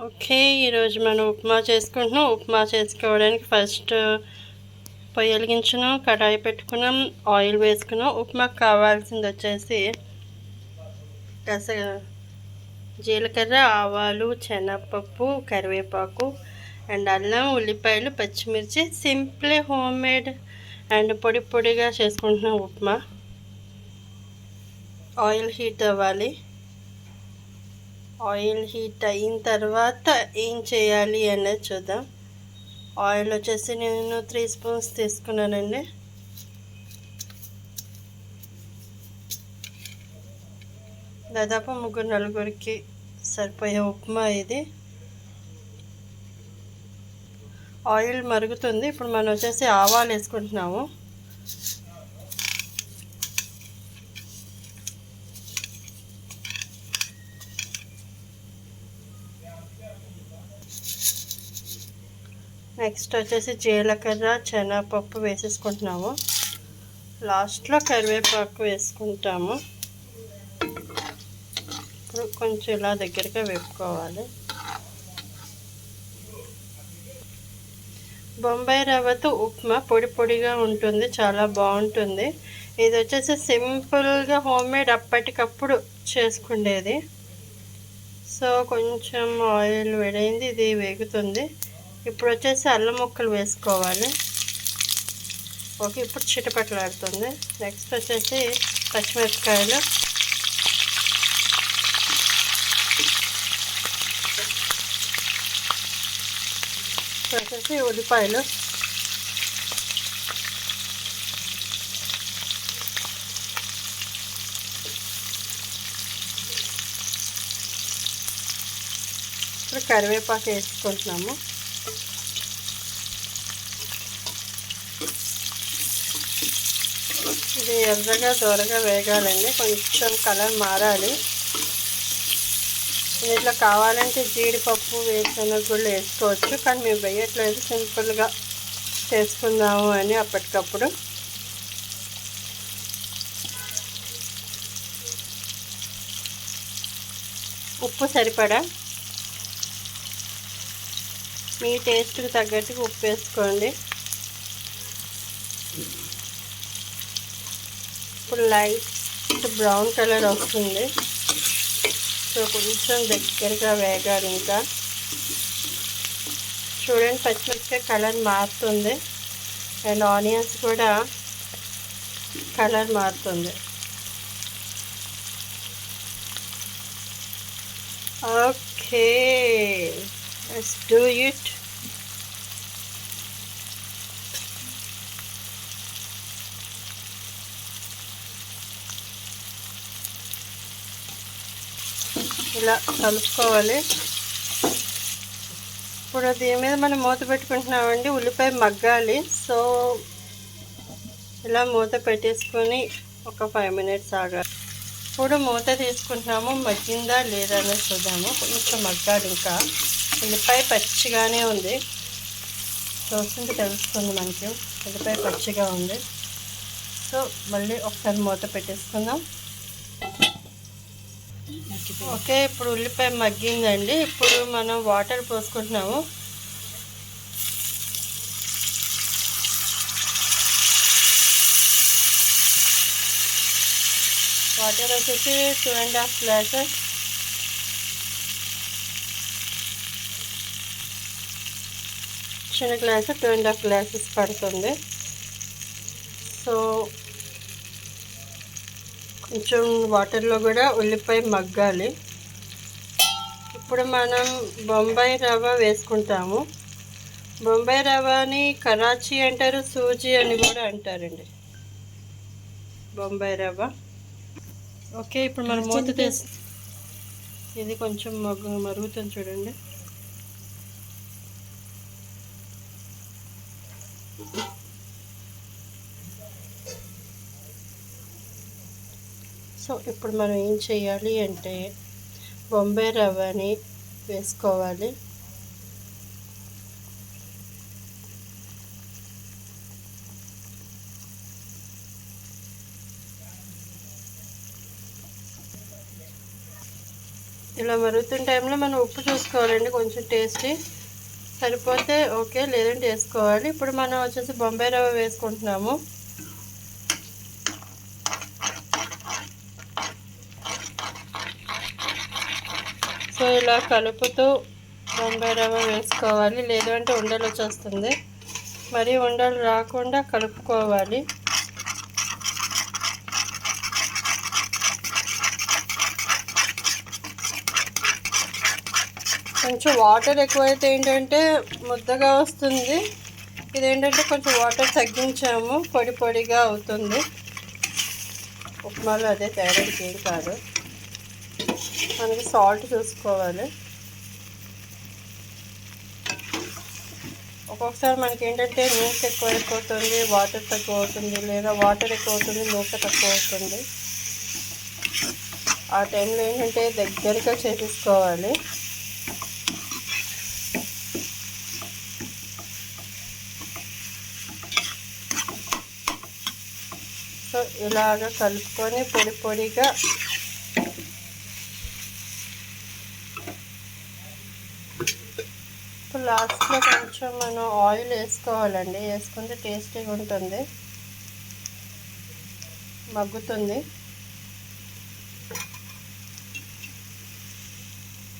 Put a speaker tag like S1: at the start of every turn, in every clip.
S1: Okay, ఈరోజు మనం ఉప్మా చేసుకుంటున్నాం. ఉప్మా చేసుకోవడానికి ఫస్ట్ పొయ్యి వెలిగించున్నాం, కడాయి పెట్టుకున్నాం, ఆయిల్ వేసుకున్నాం. ఉప్మాకు కావాల్సింది వచ్చేసి జీలకర్ర, ఆవాలు, శనగపప్పు, కరివేపాకు అండ్ అల్లం, ఉల్లిపాయలు, పచ్చిమిర్చి. సింపుల్ హోమ్ మేడ్ అండ్ పొడి పొడిగా చేసుకుంటున్నాం ఉప్మా. ఆయిల్ హీట్ అవ్వాలి. ఆయిల్ హీట్ అయిన తర్వాత ఏం చేయాలి అనేది చూద్దాం. ఆయిల్ వచ్చేసి నేను 3 స్పూన్స్ తీసుకున్నానండి. దాదాపు 3-4 సరిపోయే ఉప్మా ఇది. ఆయిల్ మరుగుతుంది. ఇప్పుడు మనం వచ్చేసి ఆవాలు వేసుకుంటున్నాము. నెక్స్ట్ వచ్చేసి జీలకర్ర, శనగపప్పు వేసేసుకుంటున్నాము. లాస్ట్లో కరివేపాకు వేసుకుంటాము. ఇప్పుడు కొంచెం ఇలా దగ్గరగా వేపుకోవాలి. బొంబాయి రవ్వతో ఉప్మా పొడి పొడిగా ఉంటుంది, చాలా బాగుంటుంది. ఇది వచ్చేసి సింపుల్గా హోమ్ మేడ్, అప్పటికప్పుడు చేసుకునేది. సో కొంచెం ఆయిల్ వేడైంది, ఇది వేగుతుంది. ఇప్పుడు వచ్చేసి అల్లం ముక్కలు వేసుకోవాలి. ఓకే, ఇప్పుడు చిటపట్లాడుతుంది. నెక్స్ట్ వచ్చేసి పచ్చిమిరపకాయలు, వచ్చేసి ఉల్లిపాయలు, ఇప్పుడు కరివేపాకు వేసుకుంటున్నాము. ఇది ఎర్రగా దోరగా వేగాలండి, కొంచెం కలర్ మారాలి. దీంట్లో కావాలంటే జీడిపప్పు, వేరుశనగ గుళ్ళు వేసుకోవచ్చు, కానీ మేము వేయట్లేదు, సింపుల్గా చేసుకుందాము అని అప్పటికప్పుడు. ఉప్పు సరిపడా, మీ టేస్ట్కి తగ్గట్టుగా ఉప్పు వేసుకోండి. ఇప్పుడు లైట్ బ్రౌన్ కలర్ వస్తుంది. సో కొంచెం దగ్గరగా వేగాలి. ఇంకా చూడండి, పచ్చిమిరపకాయ కలర్ మారుతుంది అండ్ ఆనియన్స్ కూడా కలర్ మారుతుంది. Okay, let's do it. ఇలా కలుపుకోవాలి. ఇప్పుడు దీని మీద మనం మూత పెట్టుకుంటున్నామండి, ఉల్లిపాయ మగ్గాలి. సో ఇలా మూత పెట్టేసుకొని ఒక 5 మినిట్స్ ఆగాలి. ఇప్పుడు మూత తీసుకుంటున్నాము, మగ్గిందా లేదా అనేది చూద్దాము. కొంచెం మగ్గాలి, ఇంకా ఉల్లిపాయ పచ్చిగానే ఉంది. చూస్తుంటే తెలుస్తుంది మనకి ఉల్లిపాయ పచ్చిగా ఉంది. సో మళ్ళీ ఒకసారి మూత పెట్టేసుకుందాం. ఓకే, ఇప్పుడు ఉల్లిపాయ మగ్గిందండి. ఇప్పుడు మనం వాటర్ పోసుకుంటున్నాము. వాటర్ వచ్చేసి 2.5 గ్లాసెస్. చిన్న గ్లాసు 2.5 గ్లాసెస్ పడుతుంది. సో కొంచెం వాటర్లో కూడా ఉల్లిపాయ మగ్గాలి. ఇప్పుడు మనం బొంబాయి రవ్వ వేసుకుంటాము. బొంబాయి రవ్వని కరాచీ అంటారు, సూజీ అని కూడా అంటారండి, బొంబాయి రవ్వ. ఓకే, ఇప్పుడు మనం మూత తీసి ఇది కొంచెం మరుగుతుంది చూడండి. సో ఇప్పుడు మనం ఏం చేయాలి అంటే బొంబాయి రవ్వని వేసుకోవాలి. ఇలా మరుగుతున్న టైంలో మనం ఉప్పు చూసుకోవాలండి, కొంచెం టేస్టీ సరిపోతే ఓకే, లేదంటే వేసుకోవాలి. ఇప్పుడు మనం వచ్చేసి బొంబాయి రవ్వ వేసుకుంటున్నాము. సో ఇలా కలుపుతూ బొంబాయి రవ్వ వేసుకోవాలి, లేదంటే ఉండలు వచ్చేస్తుంది. మరి ఉండలు రాకుండా కలుపుకోవాలి. కొంచెం వాటర్ ఎక్కువైతే ఏంటంటే ముద్దగా వస్తుంది. ఇదేంటంటే కొంచెం వాటర్ తగ్గించాము, పొడి పొడిగా అవుతుంది. ఉప్మాలో అదే తేడా, ఏం కాదు. మనకి సాల్ట్ చూసుకోవాలి. ఒక్కొక్కసారి మనకి ఏంటంటే నూనె ఎక్కువ అయిపోతుంది, వాటర్ తక్కువ అవుతుంది, లేదా వాటర్ ఎక్కువ అవుతుంది, నూనె తక్కువ అవుతుంది. ఆ టైంలో ఏంటంటే దగ్గరగా చేసేసుకోవాలి. సో ఇలాగ కలుపుకొని పొడి పొడిగా ఇప్పుడు లాస్ట్లో కొంచెం మనం ఆయిల్ వేసుకోవాలండి. వేసుకుంటే టేస్టీగా ఉంటుంది, మగ్గుతుంది.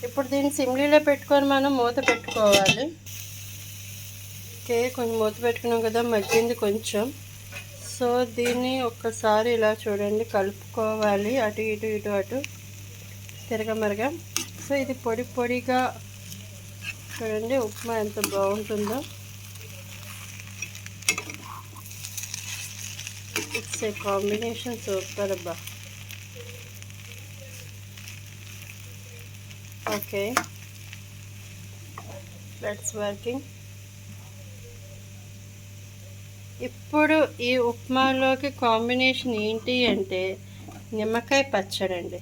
S1: ఇప్పుడు దీన్ని సిమ్లీలో పెట్టుకొని మనం మూత పెట్టుకోవాలి. ఓకే, కొంచెం మూత పెట్టుకున్నాం కదా, మగ్గింది కొంచెం. సో దీన్ని ఒక్కసారి ఇలా చూడండి, కలుపుకోవాలి, అటు ఇటు ఇటు అటు తిరగమరగా. సో ఇది పొడి పొడిగా చూడండి, ఉప్మా ఎంత బాగుంటుందో. ఇట్స్ ఏ కాంబినేషన్ సూపర్ అబ్బా. Okay, let's working. ఇప్పుడు ఈ ఉప్మాలోకి కాంబినేషన్ ఏంటి అంటే నిమ్మకాయ పచ్చడి అండి.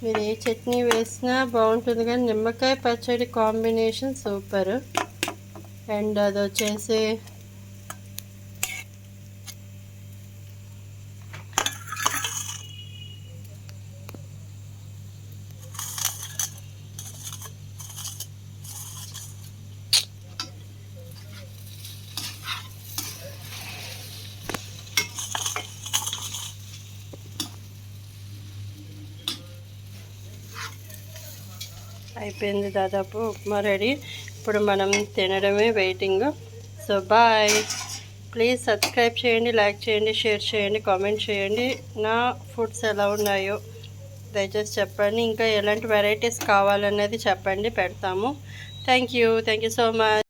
S1: మీరు ఏ చట్నీ వేసినా బాగుంటుంది, కానీ నిమ్మకాయ పచ్చడి కాంబినేషన్ సూపర్. అండ్ అది వచ్చేసి అయిపోయింది, దాదాపు ఉప్మా రెడీ. ఇప్పుడు మనం తినడమే, waiting. So bye. Please subscribe చేయండి, లైక్ చేయండి, షేర్ చేయండి, కామెంట్ చేయండి. నా ఫుడ్స్ ఎలా ఉన్నాయో దయచేసి చెప్పండి. ఇంకా ఎలాంటి వెరైటీస్ కావాలన్నది చెప్పండి, పెడతాము. Thank you so much.